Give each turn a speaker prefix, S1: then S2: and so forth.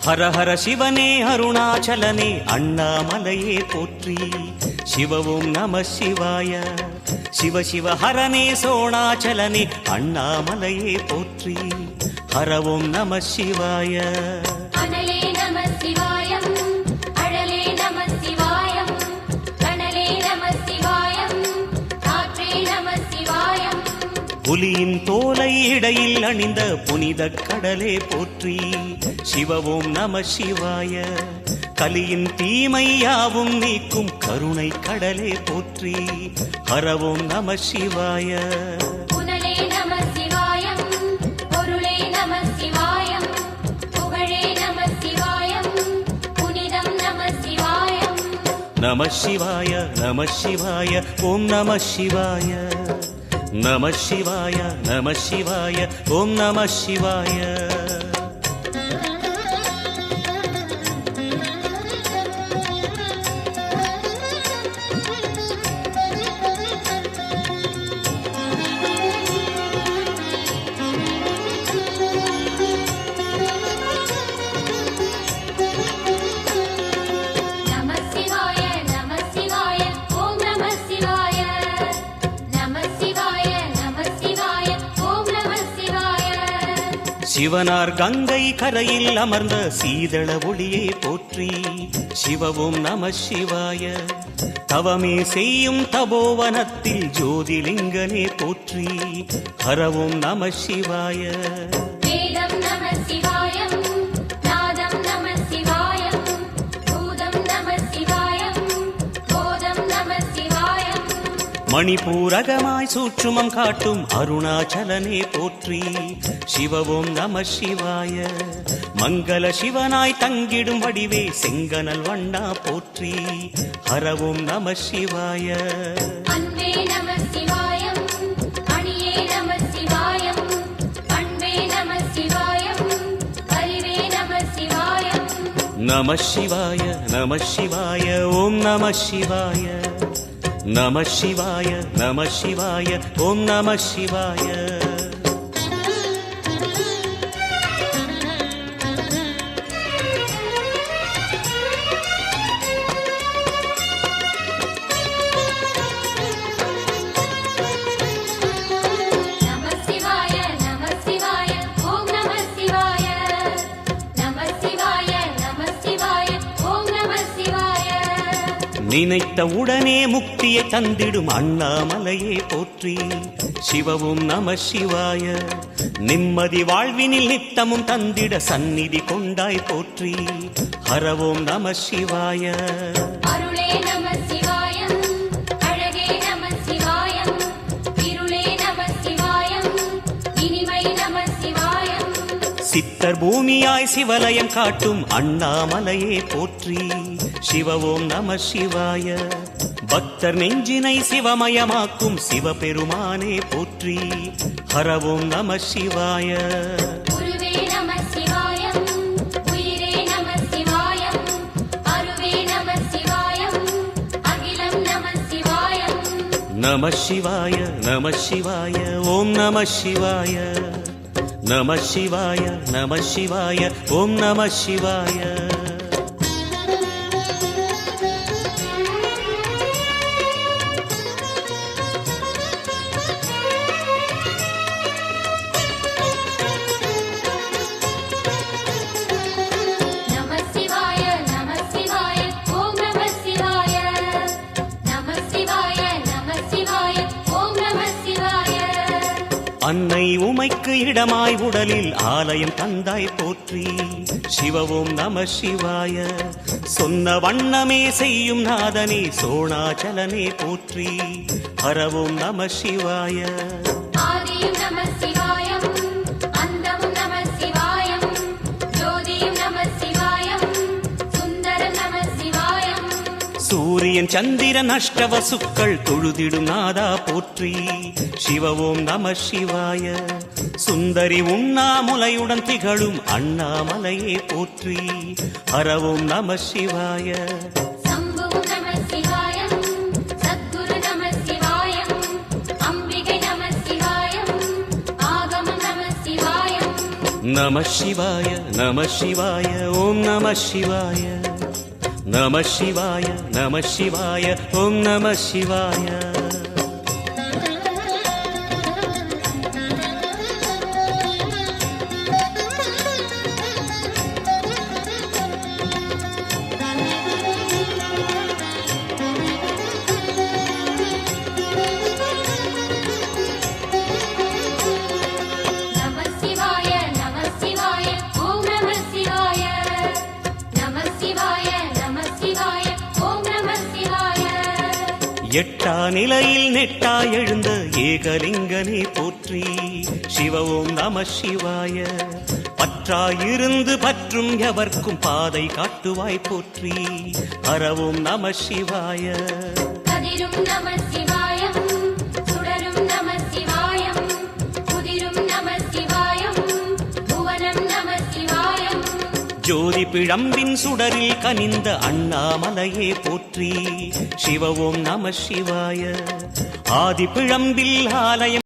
S1: ஹர ஹர சிவனே அருணாச்சலனே அண்ணாமலையே போற்றி. சிவவும் நம சிவாய. சிவ சிவ ஹரனே சோணாச்சலனே அண்ணாமலையே போற்றி. ஹரவும் நம சிவாய.
S2: அனலே நம சிவாயம், அழலே நம சிவாயம், கனலே நம சிவாயம், காற்றே நம சிவாயம்.
S1: புலியின் தோலை இடையில் அணிந்த புனித கடலே போற்றி. சிவவும் நம சிவாய. கலியின் தீமையாவும் நீக்கும் கருணை கடலே போற்றி. ஹரவும் நம சிவாய.
S2: புனலே நம சிவாயம், பொருளே நம சிவாயம், புகழே நம சிவாயம், புனிதம் நம சிவாயம்.
S1: நம சிவாய நம சிவாய ஓம் நம சிவாய. நம சிவாய நம சிவாய ஓம் நம சிவாய. சிவனார் கங்கை கரையில் அமர்ந்த சீதள ஒளியே போற்றி. சிவவும் நம சிவாய. தவமே செய்யும் தபோவனத்தில் ஜோதிலிங்கனே போற்றி. ஹரவும் நம சிவாய.
S2: வேதம் நம சிவாயம், நாதம் நம சிவாயம், பூதம் நம சிவாயம், போதம் நம சிவாயம்.
S1: மணிபூரகமாய் சூட்சுமம் காட்டும் அருணாச்சலனே போற்றி. சிவவும் நம சிவாய. மங்கள சிவனாய் தங்கிடும் வடிவே செங்கனல் வண்ணா போற்றி. ஹரவும் நம சிவாய.
S2: அன்பே நம சிவாயம், அணியே நம சிவாயம், பண்பே நம சிவாயம், அறிவே நம சிவாயம்.
S1: நம சிவாய நம சிவாய ஓம் நம சிவாய. நம சிவாய நம சிவாய ஓம் நம சிவாய. நினைத்த உடனே முக்தியை தந்திடும் அண்ணாமலையே போற்றி. சிவவும் நம சிவாய. நிம்மதி வாழ்வினில் நித்தமும் தந்திட சந்நிதி கொண்டாய் போற்றி. ஹரவோம் நம சிவாய.
S2: அருளே நம சிவாயம், அழகே நம சிவாயம், இருளே நம சிவாயம், இனிமை நம சிவாயம்.
S1: சித்தர் பூமியாய் சிவலயம் காட்டும் அண்ணாமலையே போற்றி. சிவவோம் நம சிவாய. பக்தர் நெஞ்சினை சிவமயமாக்கும் சிவபெருமானே போற்றி. ஹரவோம் நம சிவாய.
S2: குருவே நம சிவாயம், உயிரே நம சிவாயம், அருவே நம சிவாயம், அகிலம் நம சிவாயம்.
S1: நம சிவாய நம சிவாய ஓம் நம சிவாய. நம சிவாய நம சிவாய ஓம் நம சிவாய. அன்னை உமைக்கு இடமாய் உடலில் ஆலயம் தந்தாய் போற்றி. சிவவோம் நம சிவாய. சொன்ன வண்ணமே செய்யும் நாதனே சோணாச்சலனே போற்றி. ஹரவோம் நம சிவாய.
S2: ஆதியும் நம சிவாயம், அந்தமும் நம சிவாயம், ஜோதியும் நம சிவாயம், சுந்தரம் நம சிவாயம்.
S1: சூரியன் சந்திரன் அஷ்டவசுக்கள் தொழுதிடும் நாதா போற்றி. சிவவோம் நம சிவாய. சுந்தரி உண்ணாமுலையுடன் திகழும் அண்ணாமலையே போற்றி. ஹரவோம் நம சிவாய.
S2: சம்புவும் நம சிவாயம், சத்குரு நம சிவாயம், அம்பிகை நம சிவாயம், ஆகமம் நம சிவாயம்.
S1: நம சிவாய நம சிவாய ஓம் நம சிவாய நம சிவாய நம சிவாய ஓம் நம சிவாய
S2: நம சிவாய நம சிவாய ஓம் நம சிவாய நம சிவாய நம சிவாய ஓம் நம சிவாய
S1: எட்டா நிலையில் நெட்டா எழுந்த ஏகலிங்கனே போற்றி சிவ ஓம் நம சிவாய பற்றாயிருந்து பற்றும் எவர்க்கும் பாதை காட்டுவாய் போற்றி ஹரவோம் நம சிவாய
S2: கதிரும் நம சிவாயம் சுடரும் நம சிவாயம் குதிரும் நம சிவாயம் புவனம் நம சிவாயம்
S1: ஜோதி பிழம்பின் சுடரில் கனிந்த அண்ணாமலையே போற்றி சிவ ஓம் நம சிவாய ஆதி பிழம்பில் ஆலயம்